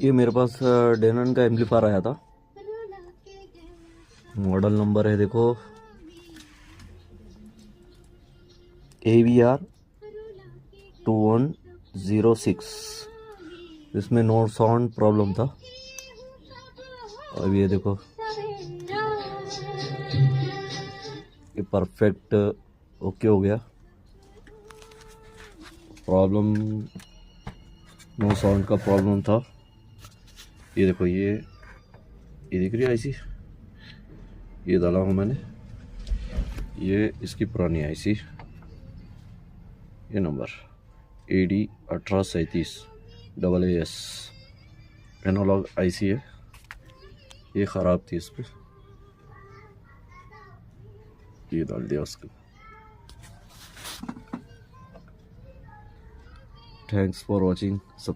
ये मेरे पास डेनन का एम्पलीफायर आया था। मॉडल नंबर है देखो AVR 2106। इसमें नो साउंड प्रॉब्लम था। अब ये देखो ये परफेक्ट ओके हो गया। प्रॉब्लम नो साउंड का प्रॉब्लम था। ये देखो ये दिख रही है आईसी, ये डाला हूँ मैंने। ये इसकी पुरानी आईसी, ये number AD 1837 AAS analog IC है। ये ख़राब थी, इस पर ये डाल दिया उसको। Thanks for watching. सब